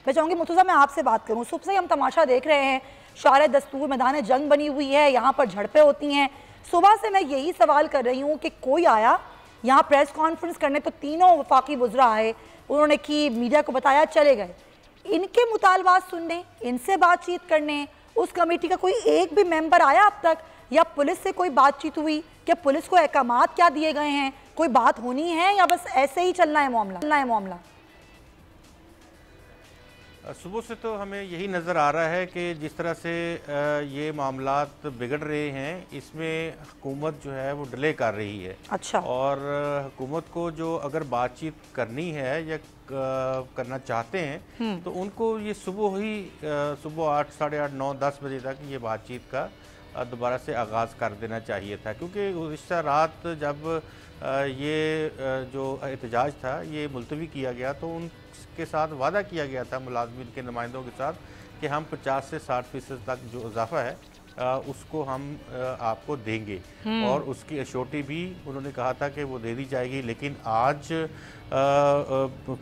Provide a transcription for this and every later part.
मैं चाहूँगी मुर्तज़ा मैं आपसे बात करूँ। सुबह से हम तमाशा देख रहे हैं, शार दस्तूर मैदान जंग बनी हुई है, यहाँ पर झड़पें होती हैं। सुबह से मैं यही सवाल कर रही हूँ कि कोई आया यहाँ प्रेस कॉन्फ्रेंस करने, तो तीनों वफाकी वज़रा आए, उन्होंने की, मीडिया को बताया, चले गए। इनके मुतालबात सुनने, इनसे बातचीत करने उस कमेटी का कोई एक भी मेंबर आया अब तक? या पुलिस से कोई बातचीत हुई? क्या पुलिस को अहकामात क्या दिए गए हैं? कोई बात होनी है या बस ऐसे ही चलना है मामला? सुबह से तो हमें यही नज़र आ रहा है कि जिस तरह से ये मामलात बिगड़ रहे हैं, इसमें हुकूमत जो है वो डिले कर रही है। अच्छा। और हुकूमत को जो अगर बातचीत करनी है या करना चाहते हैं तो उनको ये सुबह 8, साढ़े 8, 9, 10 बजे तक ये बातचीत का दोबारा से आगाज़ कर देना चाहिए था, क्योंकि गुज़िश्ता रात जब ये जो एहतजाज था ये मुलतवी किया गया तो उनके साथ वादा किया गया था मुलाजमीन के नुमाइंदों के साथ कि हम 50 से 60% तक जो इजाफा है उसको हम आपको देंगे, और उसकी अश्योरिटी भी उन्होंने कहा था कि वो दे दी जाएगी। लेकिन आज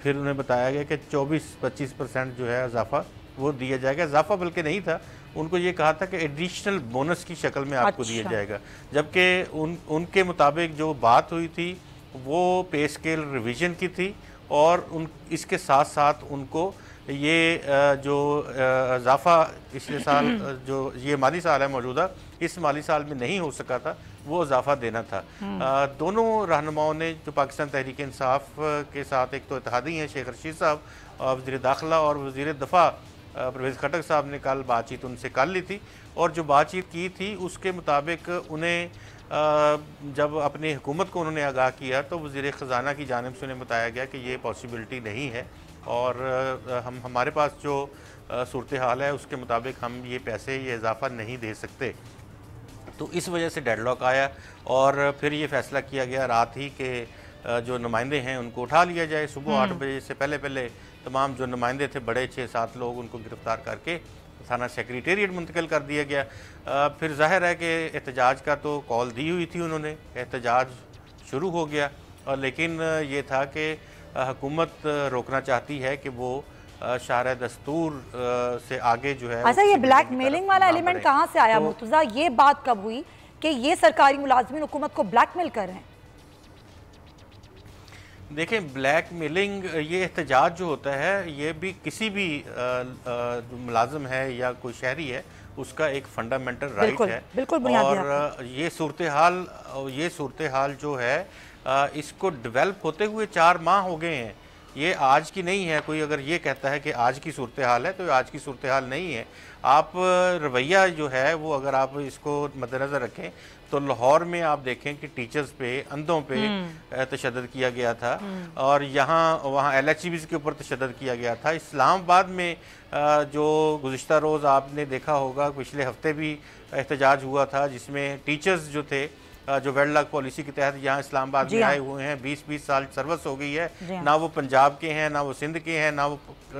फिर उन्हें बताया गया कि 24-25% जो है इजाफा वो दिया जाएगा। इजाफा बल्कि नहीं था, उनको ये कहा था कि एडिशनल बोनस की शक्ल में आपको दिया जाएगा, जबकि उनके मुताबिक जो बात हुई थी वो पे स्केल रिवीजन की थी, और इसके साथ साथ उनको ये जो इजाफा पिछले साल जो ये माली साल है मौजूदा, इस माली साल में नहीं हो सका था, वो इजाफा देना था। दोनों रहनुमाओं ने जो पाकिस्तान तहरीक इंसाफ के साथ, एक तो इत्तेहादी हैं शेख रशीद साहब, वज़ीर दाखिला और वज़ीर दफ़ा परवेज़ खटक साहब ने कल बातचीत उनसे कर ली थी, और जो बातचीत की थी उसके मुताबिक उन्हें जब अपनी हुकूमत को उन्होंने आगाह किया तो वज़ीर ख़जाना की जानिब से उन्हें बताया गया कि ये पॉसिबिलिटी नहीं है, और हमारे पास जो सूरत हाल है उसके मुताबिक हम ये पैसे, ये इजाफ़ा नहीं दे सकते। तो इस वजह से डेडलॉक आया, और फिर ये फ़ैसला किया गया रात ही कि जो नुमाइंदे हैं उनको उठा लिया जाए। सुबह 8 बजे से पहले तमाम जो नुमाइंदे थे, बड़े 6-7 लोग, उनको गिरफ़्तार करके थाना सेक्रेटेरिएट मुंतकिल कर दिया गया। फिर जाहिर है कि एहतजाज का तो कॉल दी हुई थी उन्होंने, एहतजाज शुरू हो गया, और लेकिन ये था कि हुकूमत रोकना चाहती है कि वो शार दस्तूर से आगे जो है। अच्छा, ये ब्लैक मेलिंग वाला एलिमेंट कहाँ से आया मुर्तज़ा? ये बात कब हुई कि ये सरकारी मुलाजमीन हुकूमत को ब्लैकमेल कर रहे हैं? देखें, ब्लैक मेलिंग, ये एहतजाज जो होता है ये भी किसी भी मुलाजम है या कोई शहरी है उसका एक फंडामेंटल राइट है। बिल्कुल और ये सूरत हाल जो है इसको डेवलप होते हुए 4 माह हो गए हैं, ये आज की नहीं है। कोई अगर ये कहता है कि आज की सूरत हाल है तो आज की सूरत हाल नहीं है। आप रवैया जो है वो अगर आप इसको मद्देनज़र रखें तो लाहौर में आप देखें कि टीचर्स पे, अंधों पे तशद्दुद किया गया था, और वहाँ LHCBs के ऊपर तशद्दुद किया गया था। इस्लामाबाद में जो गुज़िश्ता रोज़ आपने देखा होगा, पिछले हफ्ते भी एहतजाज हुआ था जिसमें टीचर्स जो थे जो वेडलॉक पॉलिसी के तहत यहाँ इस्लामाबाद में आए हुए हैं, 20-20 साल सर्विस हो गई है, ना वो पंजाब के हैं, ना वो सिंध के हैं,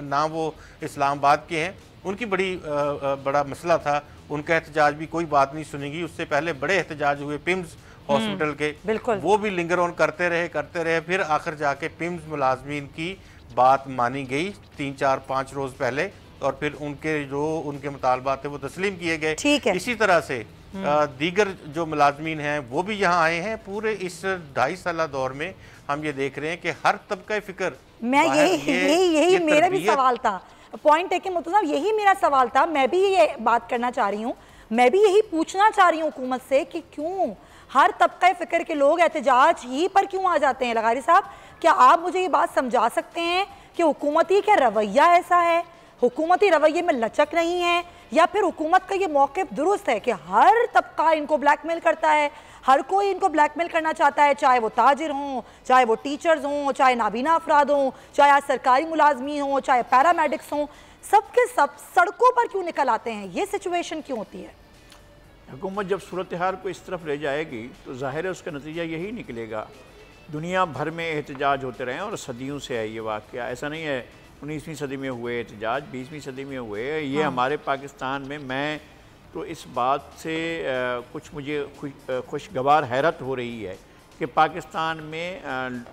ना वो इस्लामाबाद के हैं। उनकी बड़ा मसला था, उनका एहतजाज भी कोई बात नहीं सुनेगी। उससे पहले बड़े एहतजाज हुए पिम्स हॉस्पिटल के, वो भी लिंगर ऑन करते रहे। फिर आखिर जाके पिम्स मुलाजमीन की बात मानी गई 3-4-5 रोज़ पहले, और फिर उनके मुतालबात थे वो तस्लीम किए गए। इसी तरह से दीगर जो मुलाजमीन हैं वो भी यहाँ आए हैं। पूरे इस 2.5 साल दौर में हम ये देख रहे हैं कि हर तबका फ़िक्र, मैं यही मेरा भी सवाल था, पॉइंट है कि मुर्तज़ा यही मेरा सवाल था। मैं भी ये बात करना चाह रही हूँ, मैं भी यही पूछना चाह रही हूँ हुकूमत से कि क्यों हर तबका फ़िक्र के लोग एहतजाज ही पर क्यों आ जाते हैं? लगारी साहब, क्या आप मुझे ये बात समझा सकते हैं कि हुकूमती क्या रवैया ऐसा है, हुकूमती रवैये में लचक नहीं है, या फिर हुकूमत का ये मौक़िफ़ दुरुस्त है कि हर तबका इनको ब्लैकमेल करता है, हर कोई इनको ब्लैकमेल करना चाहता है, चाहे वो ताजिर हों, चाहे वो टीचर्स हों, चाहे नाबीना अफराद हों, चाहे आज सरकारी मुलाजमीन हों, चाहे पैरामेडिक्स हों, सबके सब सड़कों पर क्यों निकल आते हैं? ये सिचुएशन क्यों होती है? हुकूमत जब सूरत हाल को इस तरफ ले जाएगी तो ज़ाहिर है उसका नतीजा यही निकलेगा। दुनिया भर में एहतजाज होते रहे और सदियों से है ये वाक़या, ऐसा नहीं है 19वीं सदी में हुए एहतजाज, 20वीं सदी में हुए ये। हमारे पाकिस्तान में, मैं तो इस बात से कुछ मुझे खुशगवार हैरत हो रही है कि पाकिस्तान में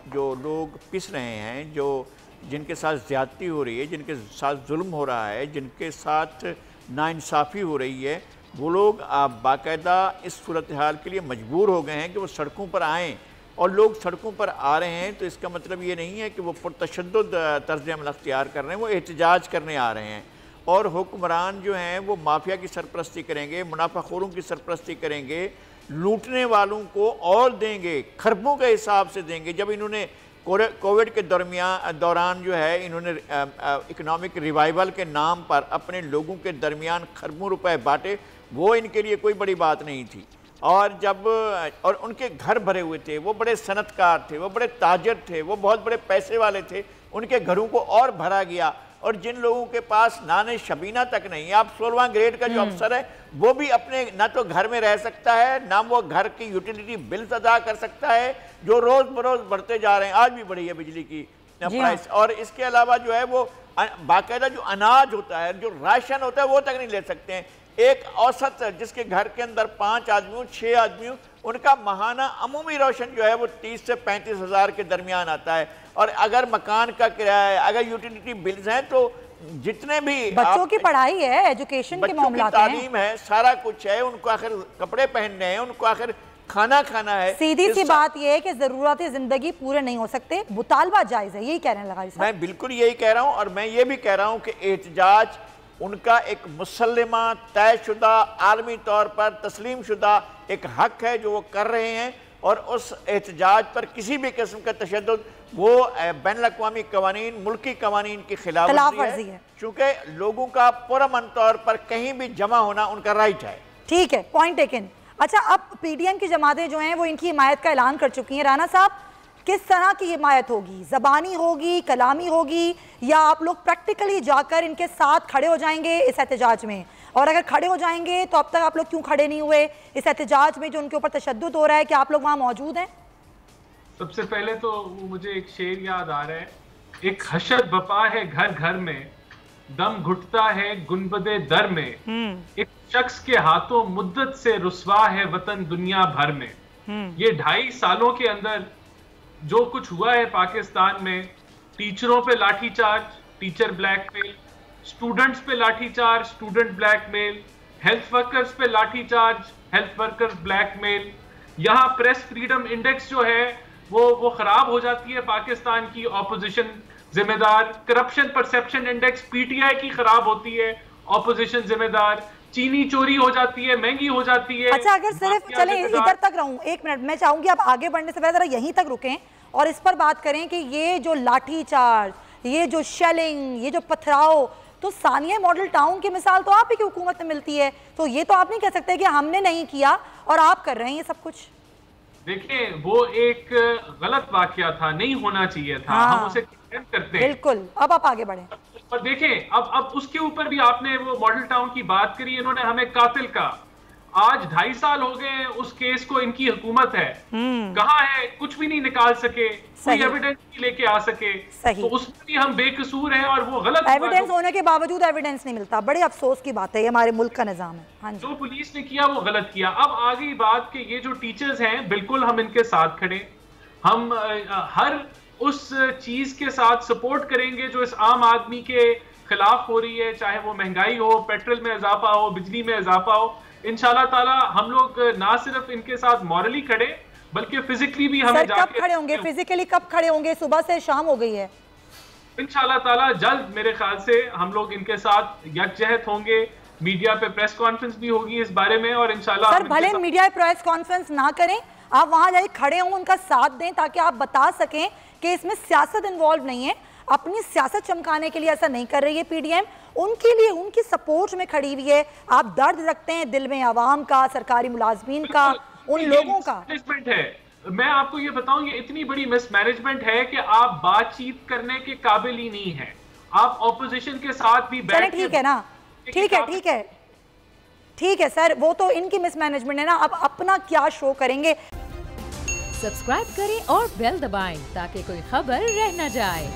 जो लोग पिस रहे हैं, जो जिनके साथ ज़्यादती हो रही है, जिनके साथ जुल्म हो रहा है, जिनके साथ नाइंसाफ़ी हो रही है, वो लोग बाकायदा इस सूरत हाल के लिए मजबूर हो गए हैं कि वो सड़कों पर आएँ। और लोग सड़कों पर आ रहे हैं तो इसका मतलब ये नहीं है कि वो पुरतशद्दुद तर्ज़ अमल अख्तियार कर रहे हैं, वो एहतजाज करने आ रहे हैं। और हुक्मरान जो हैं वो माफिया की सरपरस्ती करेंगे, मुनाफाखोरों की सरपरस्ती करेंगे, लूटने वालों को और देंगे, खरबों के हिसाब से देंगे। जब इन्होंने कोविड के दौरान जो है इन्होंने इकनॉमिक रिवाइवल के नाम पर अपने लोगों के दरमियान खरबों रुपए बांटे, वो इनके लिए कोई बड़ी बात नहीं थी। और जब उनके घर भरे हुए थे, वो बड़े सनतकार थे, वो बड़े ताजर थे, वो बहुत बड़े पैसे वाले थे, उनके घरों को और भरा गया। और जिन लोगों के पास नाने शबीना तक नहीं है, आप 16वां ग्रेड का जो अफसर है वो भी अपने ना तो घर में रह सकता है, ना वो घर की यूटिलिटी बिल्स अदा कर सकता है, जो रोज़ बरोज़ बढ़ते जा रहे हैं। आज भी बढ़ी है बिजली की प्राइस। और इसके अलावा जो है वो बाकायदा जो अनाज होता है, जो राशन होता है, वो तक नहीं ले सकते हैं। एक औसत जिसके घर के अंदर 5 आदमियों 6 आदमियों, उनका माहाना अमूमी रोशन जो है वो 30 से 35 हज़ार के दरमियान आता है। और अगर मकान का किराया, अगर यूटिलिटी बिल्स हैं, तो जितने भी बच्चों की पढ़ाई है, एजुकेशन के मामला, तालीम है, सारा कुछ है, उनको आखिर कपड़े पहनने हैं, उनको आखिर खाना खाना है। सीधी सी बात यह है कि जरूरत जिंदगी पूरे नहीं हो सकते, मुतालबा जायज है, यही कहने लगा। मैं बिल्कुल यही कह रहा हूँ। और मैं ये भी कह रहा हूँ कि एहतजाज उनका एक मुसल्लिमा, तयशुदा, आलमी तौर पर तस्लीम शुदा एक हक है जो वो कर रहे हैं। और उस एहतजाज पर किसी भी किस्म का तशद्दुद वो बैनुल-अक़वामी कवानीन, मुल्की कवानीन की खिलाफ वर्जी है, चूँकि लोगों का पुरअमन तौर पर कहीं भी जमा होना उनका राइट है। ठीक है, पॉइंट टेकन। अच्छा, अब PDM की जमातें जो हैं वो इनकी हिमायत का ऐलान कर चुकी हैं। राना साहब, किस तरह की हिमायत होगी? ज़बानी होगी, कलामी होगी, या आप लोग प्रैक्टिकली जाकर इनके साथ खड़े हो जाएंगे इस एहतजाज में? और अगर खड़े हो जाएंगे तो अब तक आप लोग क्यों खड़े नहीं हुए इस एहतजाज में जो उनके ऊपर तशद्दुद हो रहा है? क्या आप लोग वहाँ मौजूद हैं? सबसे पहले तो मुझे एक शेर याद आ रहा है, एक हशर बपा है घर घर में, दम घुटता है गुनबदे दर में, एक शख्स के हाथों मुद्दत से रुस्वा है वतन दुनिया भर में। ये 2.5 सालों के अंदर जो कुछ हुआ है पाकिस्तान में, टीचरों पे लाठीचार्ज, टीचर ब्लैकमेल, स्टूडेंट्स पे lathicharge, student blackmail, health workers पे लाठीचार्ज, हेल्थ वर्कर्स ब्लैकमेल। यहाँ प्रेस फ्रीडम इंडेक्स जो है वो खराब हो जाती है पाकिस्तान की, ऑपोजिशन जिम्मेदार। करप्शन परसेप्शन इंडेक्स PTI की खराब होती है, ऑपोजिशन जिम्मेदार। चीनी चोरी हो जाती है, महंगी हो जाती है। अच्छा, अगर सिर्फ चले इधर तक रहूं, 1 मिनट मैं चाहूंगी आप आगे बढ़ने से पहले यहीं तक रुकें और इस पर बात करें कि ये जो लाठीचार्ज, ये जो शेलिंग, ये जो पथराव, तो सानिया मॉडल टाउन की मिसाल तो आप ही की हुकूमत में मिलती है, तो ये तो आप नहीं कह सकते कि हमने नहीं किया और आप कर रहे हैं ये सब कुछ। देखिए, वो एक गलत वाकया था, नहीं होना चाहिए था। हम उसे कंडेम करते हैं। बिल्कुल, अब आप आगे बढ़ें। और देखें, अब उसके ऊपर भी आपने वो मॉडल टाउन की बात करी, इन्होंने हमें कातिल का, आज 2.5 साल हो गए उस केस को, इनकी हुकूमत है, कहाँ है? कुछ भी नहीं निकाल सके, कोई एविडेंस नहीं लेके आ सके। तो उसमें भी हम बेकसूर हैं और वो गलत एविडेंस होने के बावजूद एविडेंस नहीं मिलता, बड़े अफसोस की बात है, ये हमारे मुल्क का निजाम है। हाँ जी, जो पुलिस ने किया वो गलत किया। अब आ गई बात कि ये जो टीचर्स हैं, बिल्कुल हम इनके साथ खड़े, हम हर उस चीज के साथ सपोर्ट करेंगे जो इस आम आदमी के खिलाफ हो रही है, चाहे वो महंगाई हो, पेट्रोल में इजाफा हो, बिजली में इजाफा हो। इंशाल्लाह ताला हम लोग ना सिर्फ इनके साथ मॉरली खड़े बल्कि फिजिकली भी हमें जाके कब खड़े होंगे? फिजिकली कब खड़े होंगे? सुबह से शाम हो गई है। इंशाल्लाह ताला जल्द मेरे ख्याल से हम लोग इनके साथ यकजहत होंगे, मीडिया पे प्रेस कॉन्फ्रेंस भी होगी इस बारे में। और इंशाल्लाह सर, भले मीडिया प्रेस कॉन्फ्रेंस ना करें, आप वहां जाके खड़े हों, उनका साथ दें, ताकि आप बता सकें कि इसमें सियासत इन्वॉल्व नहीं है। अपनी सियासत चमकाने के लिए ऐसा नहीं कर रही है PDM, उनके लिए, उनकी सपोर्ट में खड़ी हुई है। आप दर्द रखते हैं दिल में आवाम का, सरकारी मुलाजमीन का, उन लोगों का। है, मैं आपको ये बताऊं, ये इतनी बड़ी मिसमैनेजमेंट है कि आप बातचीत करने के काबिल ही नहीं है। आप ऑपोजिशन के साथ भी बैठ, ठीक है ना, ठीक है सर, वो तो इनकी मिसमैनेजमेंट है ना। अब अपना क्या शो करेंगे। सब्सक्राइब करें और बेल दबाएं ताकि कोई खबर रह न जाए।